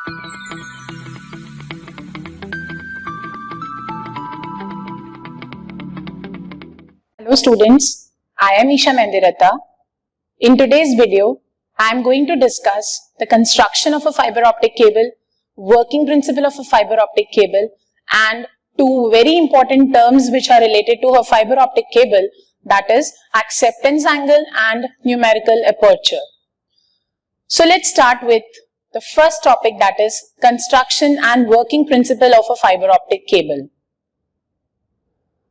Hello students, I am Isha Mendirata. In today's video, I am going to discuss the construction of a fiber optic cable, working principle of a fiber optic cable, and two very important terms which are related to a fiber optic cable, that is acceptance angle and numerical aperture. So let's start with the first topic, that is construction and working principle of a fiber optic cable.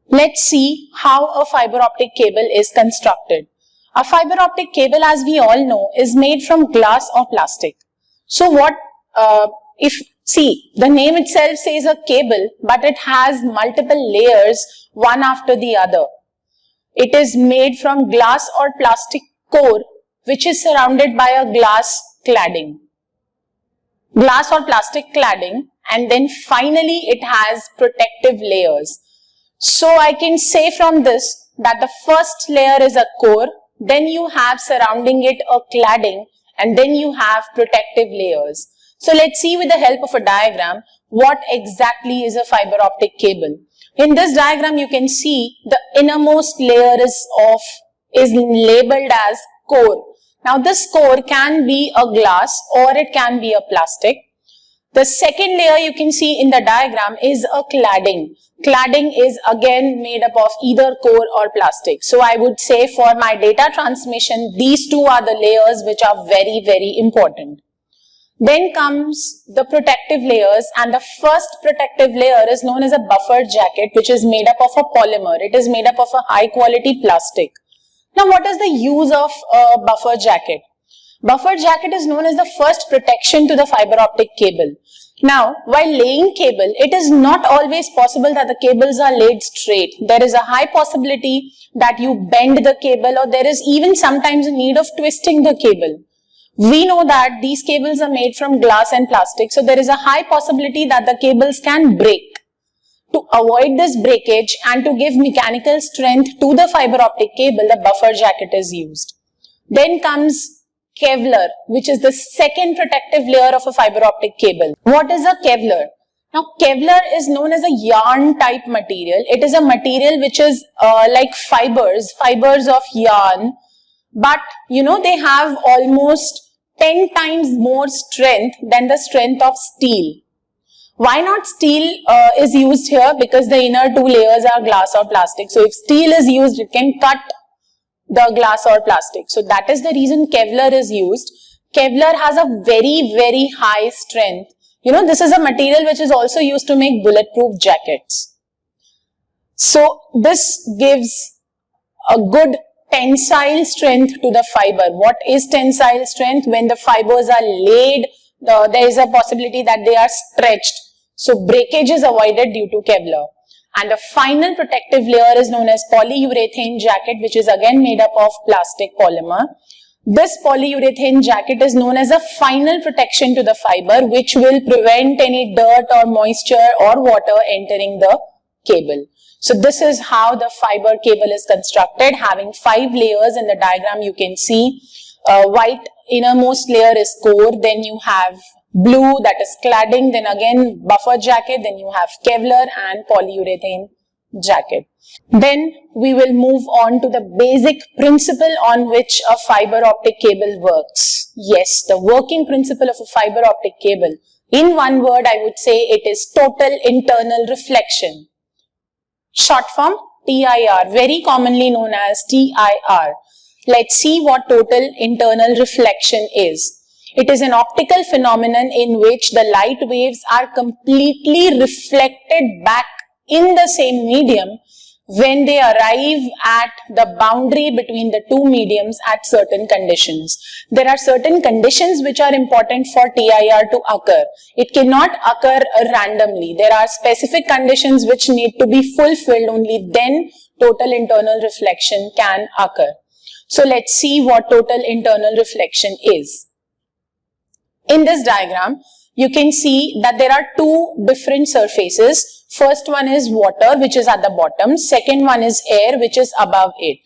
Let's see how a fiber optic cable is constructed. A fiber optic cable, as we all know, is made from glass or plastic. So the name itself says a cable, but it has multiple layers, one after the other. It is made from glass or plastic core, which is surrounded by a glass cladding. Glass or plastic cladding, and then finally it has protective layers. So I can say from this that the first layer is a core, then you have surrounding it a cladding, and then you have protective layers. So let's see with the help of a diagram what exactly is a fiber optic cable. In this diagram you can see the innermost layer is labeled as core. Now this core can be a glass or it can be a plastic. The second layer you can see in the diagram is a cladding. Cladding is again made up of either core or plastic. So I would say for my data transmission, these two are the layers which are very, very important. Then comes the protective layers, and the first protective layer is known as a buffer jacket, which is made up of a polymer. It is made up of a high quality plastic. Now what is the use of a buffer jacket? Buffer jacket is known as the first protection to the fiber optic cable. Now, while laying cable, it is not always possible that the cables are laid straight. There is a high possibility that you bend the cable, or there is even sometimes a need of twisting the cable. We know that these cables are made from glass and plastic, so there is a high possibility that the cables can break. To avoid this breakage and to give mechanical strength to the fiber optic cable, the buffer jacket is used. Then comes Kevlar, which is the second protective layer of a fiber optic cable. What is a Kevlar? Now Kevlar is known as a yarn type material. It is a material which is like fibers of yarn, but they have almost 10 times more strength than the strength of steel. Why not steel is used here? Because the inner two layers are glass or plastic. So if steel is used, it can cut the glass or plastic. So that is the reason Kevlar is used. Kevlar has a very, very high strength. This is a material which is also used to make bulletproof jackets. So this gives a good tensile strength to the fiber. What is tensile strength? When the fibers are laid, there is a possibility that they are stretched. So breakage is avoided due to Kevlar. And the final protective layer is known as polyurethane jacket, which is again made up of plastic polymer. This polyurethane jacket is known as a final protection to the fiber, which will prevent any dirt or moisture or water entering the cable. So this is how the fiber cable is constructed, having 5 layers. In the diagram you can see white innermost layer is core, then you have blue, that is cladding, then again buffer jacket, then you have Kevlar and polyurethane jacket. Then we will move on to the basic principle on which a fiber optic cable works. Yes, the working principle of a fiber optic cable. In one word, I would say it is total internal reflection. Short form TIR, very commonly known as TIR. Let's see what total internal reflection is. It is an optical phenomenon in which the light waves are completely reflected back in the same medium when they arrive at the boundary between the two mediums at certain conditions. There are certain conditions which are important for TIR to occur. It cannot occur randomly. There are specific conditions which need to be fulfilled, only then total internal reflection can occur. So let's see what total internal reflection is. In this diagram, you can see that there are two different surfaces. First one is water, which is at the bottom. Second one is air, which is above it.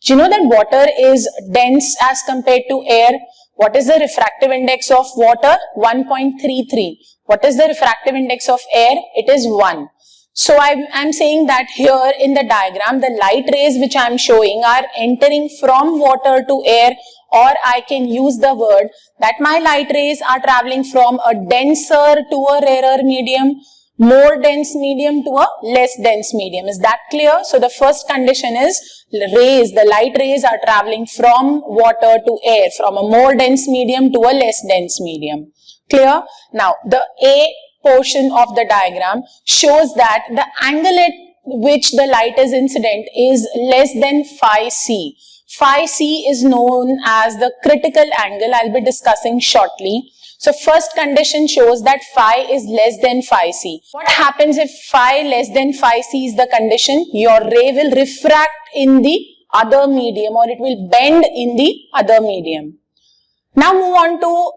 Do you know that water is dense as compared to air? What is the refractive index of water? 1.33. What is the refractive index of air? It is 1. So I'm saying that here in the diagram, the light rays which I'm showing are entering from water to air, or I can use the word that my light rays are traveling from a denser to a rarer medium, more dense medium to a less dense medium. Is that clear? So the first condition is the light rays are traveling from water to air, from a more dense medium to a less dense medium. Clear? Now the A portion of the diagram shows that the angle at which the light is incident is less than phi c. Phi c is known as the critical angle. I'll be discussing shortly. So first condition shows that phi is less than phi c. What happens if phi less than phi c is the condition? Your ray will refract in the other medium, or it will bend in the other medium. Now move on to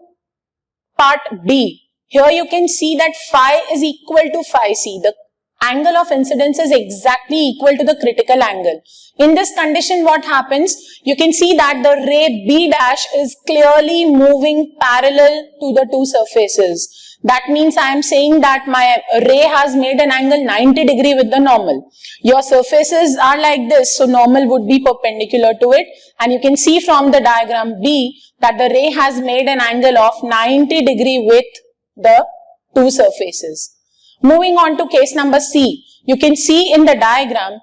part B. Here you can see that phi is equal to phi c. The angle of incidence is exactly equal to the critical angle. In this condition, what happens? You can see that the ray B dash is clearly moving parallel to the two surfaces. That means I am saying that my ray has made an angle 90 degree with the normal. Your surfaces are like this, so normal would be perpendicular to it. And you can see from the diagram B that the ray has made an angle of 90 degree with the two surfaces. Moving on to case number C, you can see in the diagram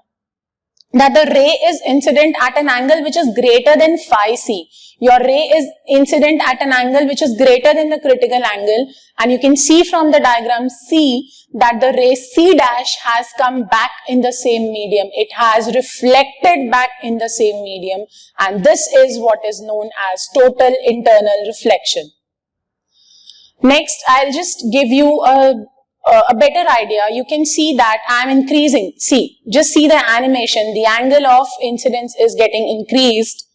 that the ray is incident at an angle which is greater than phi c. Your ray is incident at an angle which is greater than the critical angle, and you can see from the diagram C that the ray C dash has come back in the same medium. It has reflected back in the same medium, and this is what is known as total internal reflection. Next, I'll just give you a better idea. You can see that I'm increasing. See, just see the animation. The angle of incidence is getting increased.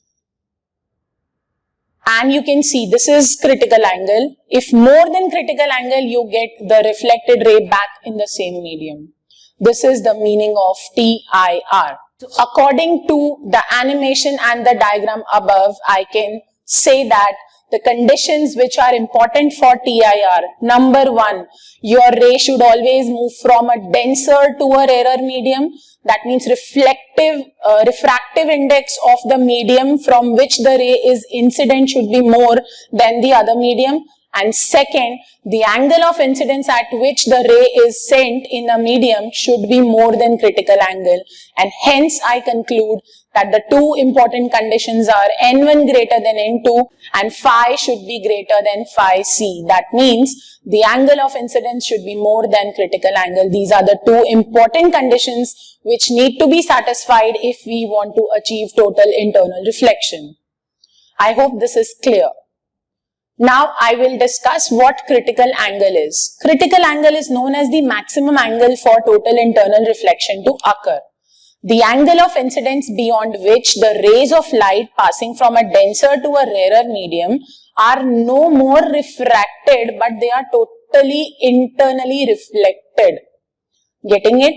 And you can see this is critical angle. If more than critical angle, you get the reflected ray back in the same medium. This is the meaning of TIR. So according to the animation and the diagram above, I can say that the conditions which are important for TIR. Number 1, your ray should always move from a denser to a rarer medium. That means refractive index of the medium from which the ray is incident should be more than the other medium. And second, the angle of incidence at which the ray is sent in a medium should be more than critical angle. And hence I conclude that the two important conditions are N1 greater than N2 and phi should be greater than phi c. That means the angle of incidence should be more than critical angle. These are the two important conditions which need to be satisfied if we want to achieve total internal reflection. I hope this is clear. Now I will discuss what critical angle is. Critical angle is known as the maximum angle for total internal reflection to occur. The angle of incidence beyond which the rays of light passing from a denser to a rarer medium are no more refracted, but they are totally internally reflected. Getting it?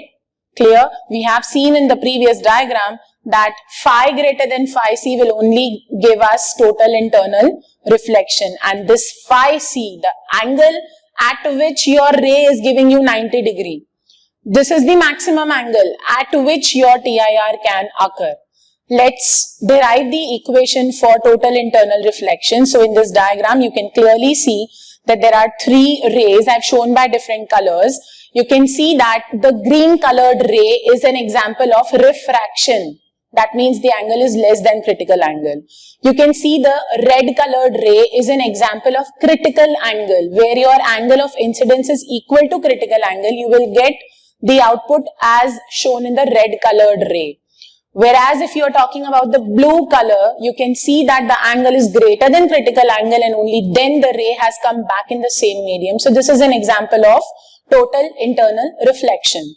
Clear? We have seen in the previous diagram that phi greater than phi c will only give us total internal reflection, and this phi c, the angle at which your ray is giving you 90 degree. This is the maximum angle at which your TIR can occur. Let's derive the equation for total internal reflection. So in this diagram, you can clearly see that there are three rays I've shown by different colors. You can see that the green colored ray is an example of refraction. That means the angle is less than critical angle. You can see the red colored ray is an example of critical angle, where your angle of incidence is equal to critical angle. You will get the output as shown in the red colored ray. Whereas if you are talking about the blue color, you can see that the angle is greater than critical angle and only then the ray has come back in the same medium. So this is an example of total internal reflection.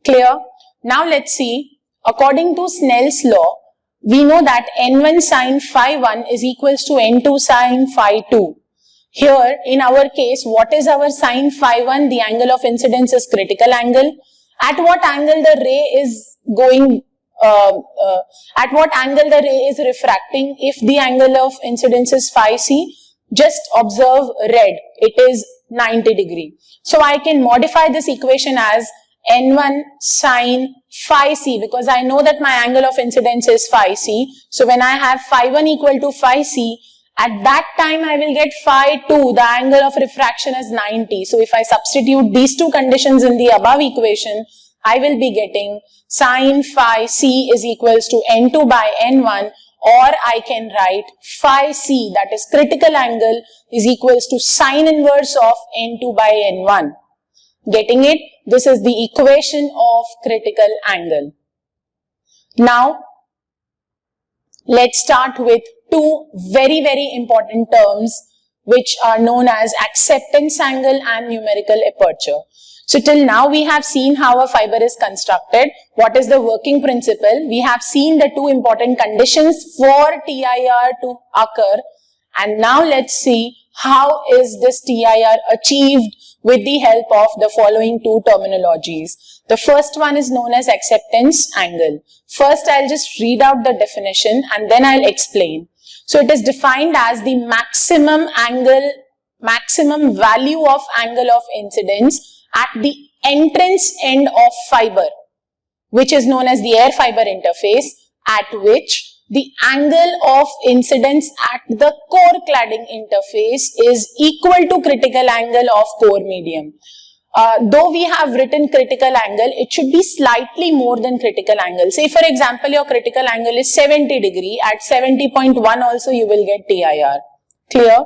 Clear? Now let's see. According to Snell's law, we know that N1 sin phi 1 is equals to N2 sin phi 2. Here, in our case, what is our sin phi 1? The angle of incidence is critical angle. At what angle the ray is going, at what angle the ray is refracting if the angle of incidence is phi c? Just observe red, it is 90 degree. So I can modify this equation as N1 sine phi C, because I know that my angle of incidence is phi C. So when I have phi 1 equal to phi C, at that time I will get phi 2, the angle of refraction is 90. So if I substitute these two conditions in the above equation, I will be getting sine phi C is equals to N2 by N1, or I can write phi C, that is critical angle, is equals to sine inverse of N2 by N1. Getting it? This is the equation of critical angle. Now, let's start with two very, very important terms which are known as acceptance angle and numerical aperture. So till now we have seen how a fiber is constructed, what is the working principle, we have seen the two important conditions for TIR to occur, and now let's see how is this TIR achieved with the help of the following two terminologies. The first one is known as acceptance angle. First I'll just read out the definition and then I'll explain. So it is defined as the maximum value of angle of incidence at the entrance end of fiber, which is known as the air fiber interface, at which the angle of incidence at the core cladding interface is equal to critical angle of core medium. Though we have written critical angle, it should be slightly more than critical angle. Say for example, your critical angle is 70 degree, at 70.1 also you will get TIR. Clear?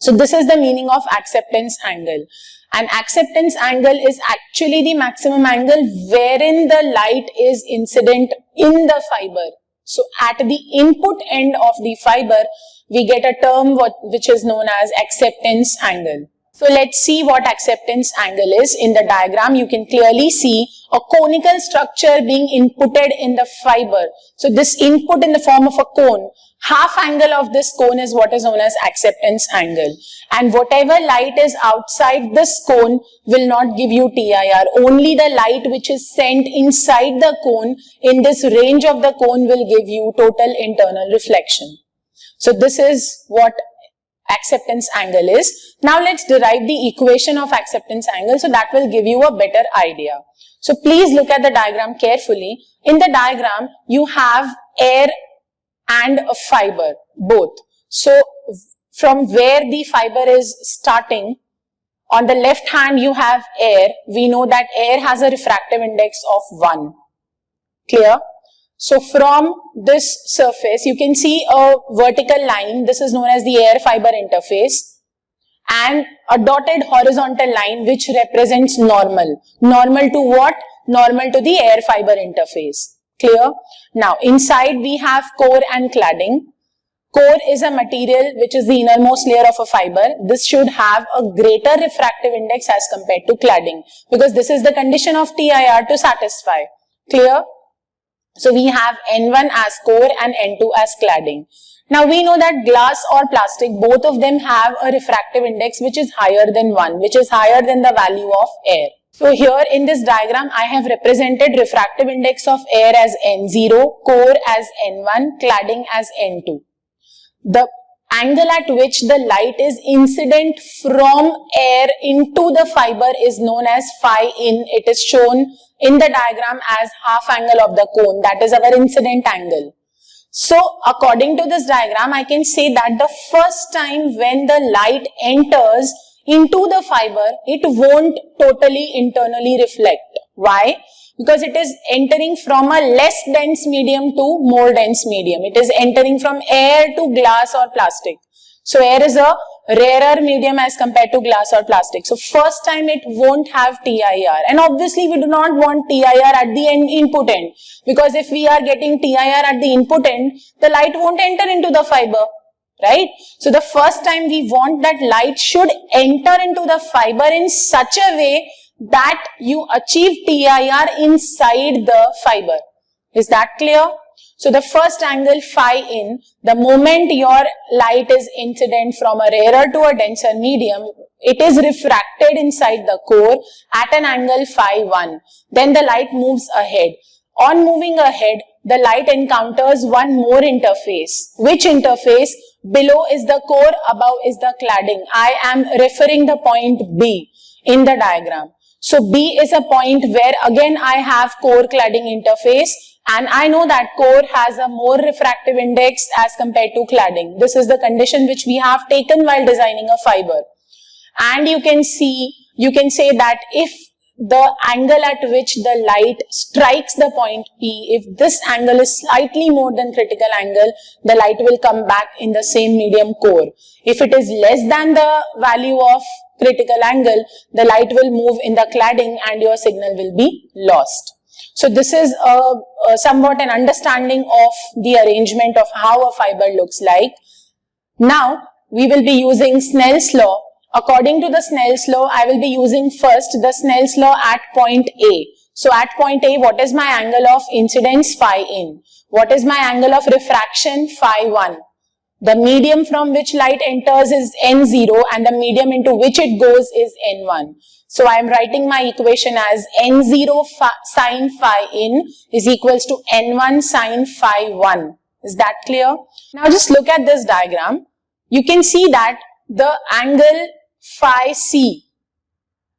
So this is the meaning of acceptance angle. And acceptance angle is actually the maximum angle wherein the light is incident in the fiber. So at the input end of the fiber, we get a term which is known as acceptance angle. So let's see what acceptance angle is. In the diagram, you can clearly see a conical structure being inputted in the fiber. So this input in the form of a cone, half angle of this cone is what is known as acceptance angle. And whatever light is outside this cone will not give you TIR. Only the light which is sent inside the cone in this range of the cone will give you total internal reflection. So this is what acceptance angle is. Now let's derive the equation of acceptance angle, so that will give you a better idea. So please look at the diagram carefully. In the diagram, you have air and a fiber, both. So from where the fiber is starting, on the left hand you have air. We know that air has a refractive index of 1. Clear? So from this surface, you can see a vertical line. This is known as the air fiber interface, and a dotted horizontal line which represents normal. Normal to what? Normal to the air fiber interface. Clear? Now inside we have core and cladding. Core is a material which is the innermost layer of a fiber. This should have a greater refractive index as compared to cladding, because this is the condition of TIR to satisfy. Clear? So we have N1 as core and N2 as cladding. Now we know that glass or plastic, both of them have a refractive index which is higher than 1, which is higher than the value of air. So here in this diagram, I have represented refractive index of air as N0, core as N1, cladding as N2. The angle at which the light is incident from air into the fiber is known as phi in. It is shown in the diagram as half angle of the cone, that is our incident angle. So according to this diagram, I can say that the first time when the light enters into the fiber, it won't totally internally reflect. Why? Because it is entering from a less dense medium to more dense medium. It is entering from air to glass or plastic. So air is a rarer medium as compared to glass or plastic. So first time it won't have TIR, and obviously we do not want TIR at the input end, because if we are getting TIR at the input end, the light won't enter into the fiber, right? So the first time we want that light should enter into the fiber in such a way that you achieve TIR inside the fiber. Is that clear? So the first angle phi in, the moment your light is incident from a rarer to a denser medium, it is refracted inside the core at an angle phi 1. Then the light moves ahead. On moving ahead, the light encounters one more interface. Which interface? Below is the core, above is the cladding. I am referring the point B in the diagram. So B is a point where again I have core cladding interface, and I know that core has a more refractive index as compared to cladding. This is the condition which we have taken while designing a fiber. And you can say that if the angle at which the light strikes the point P, if this angle is slightly more than critical angle, the light will come back in the same medium core. If it is less than the value of critical angle, the light will move in the cladding and your signal will be lost. So this is somewhat an understanding of the arrangement of how a fiber looks like. Now we will be using Snell's law. According to the Snell's law, I will be using first the Snell's law at point A. So at point A, what is my angle of incidence? Phi in. What is my angle of refraction? Phi 1. The medium from which light enters is N0 and the medium into which it goes is N1. So I am writing my equation as N0 sine phi in is equals to N1 sine phi 1. Is that clear? Now just look at this diagram. You can see that the angle phi C,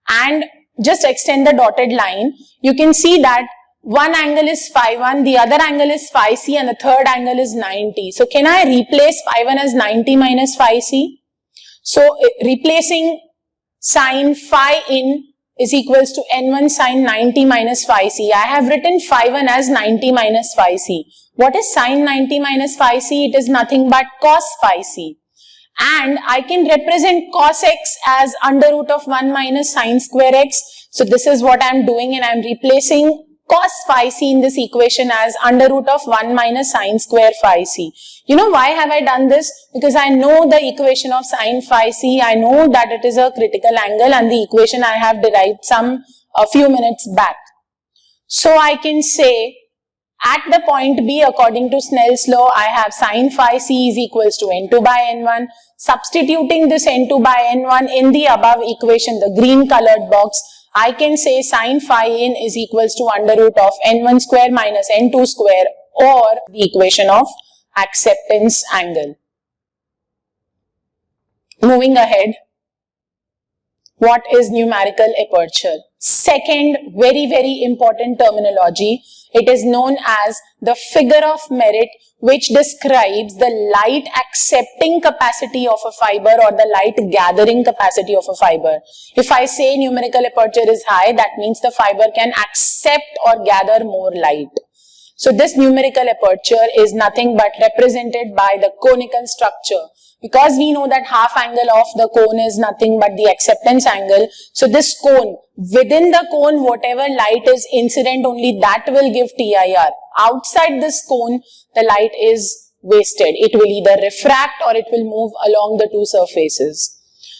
and just extend the dotted line. You can see that one angle is phi 1, the other angle is phi C, and the third angle is 90. So can I replace phi 1 as 90 minus phi C? So replacing sine phi in is equals to N1 sine 90 minus phi C. I have written phi 1 as 90 minus phi C. What is sine 90 minus phi C? It is nothing but cos phi C. And I can represent cos x as under root of 1 minus sine square x. So this is what I am doing, and I am replacing cos phi C in this equation as under root of 1 minus sine square phi C. You know why have I done this? Because I know the equation of sine phi C. I know that it is a critical angle, and the equation I have derived a few minutes back. So I can say at the point B, according to Snell's law, I have sine phi C is equals to N2 by N1. Substituting this N2 by N1 in the above equation, the green colored box, I can say sine phi in is equals to under root of N1 square minus N2 square, or the equation of acceptance angle. Moving ahead, what is numerical aperture? Second very important terminology. It is known as the figure of merit, which describes the light accepting capacity of a fiber or the light gathering capacity of a fiber. If I say numerical aperture is high, that means the fiber can accept or gather more light. So this numerical aperture is nothing but represented by the conical structure. Because we know that half angle of the cone is nothing but the acceptance angle. So this cone, within the cone, whatever light is incident, only that will give TIR. Outside this cone, the light is wasted. It will either refract or it will move along the two surfaces.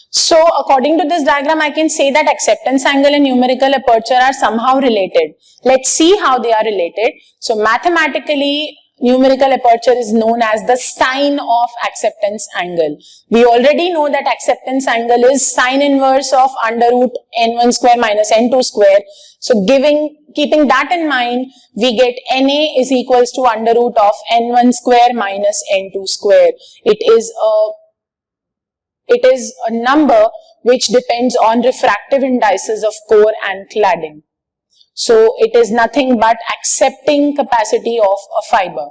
So according to this diagram, I can say that acceptance angle and numerical aperture are somehow related. Let's see how they are related. So mathematically, numerical aperture is known as the sine of acceptance angle. We already know that acceptance angle is sine inverse of under root N1 square minus N2 square. So keeping that in mind, we get NA is equals to under root of N1 square minus N2 square. It is a number which depends on refractive indices of core and cladding. So it is nothing but accepting capacity of a fiber.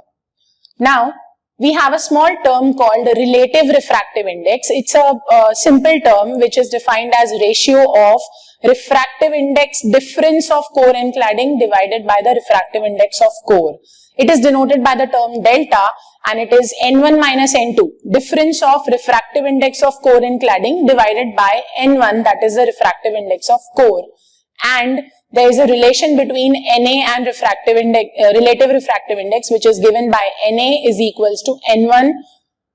Now we have a small term called relative refractive index. It's a simple term which is defined as ratio of refractive index difference of core and cladding divided by the refractive index of core. It is denoted by the term delta, and it is N1 minus N2, difference of refractive index of core and cladding divided by N1, that is the refractive index of core. And there is a relation between Na and refractive index, relative refractive index, which is given by Na is equals to N1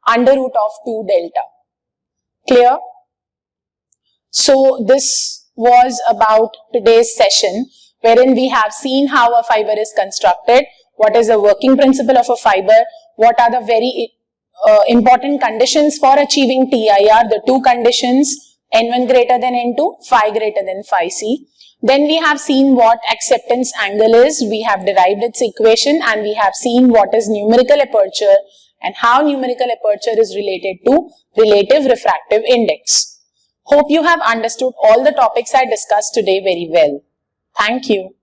under root of 2 delta. Clear? So this was about today's session, wherein we have seen how a fiber is constructed, what is the working principle of a fiber, what are the very important conditions for achieving TIR, the two conditions, N1 greater than N2, phi greater than phi C. Then we have seen what acceptance angle is, we have derived its equation, and we have seen what is numerical aperture and how numerical aperture is related to relative refractive index. Hope you have understood all the topics I discussed today very well. Thank you.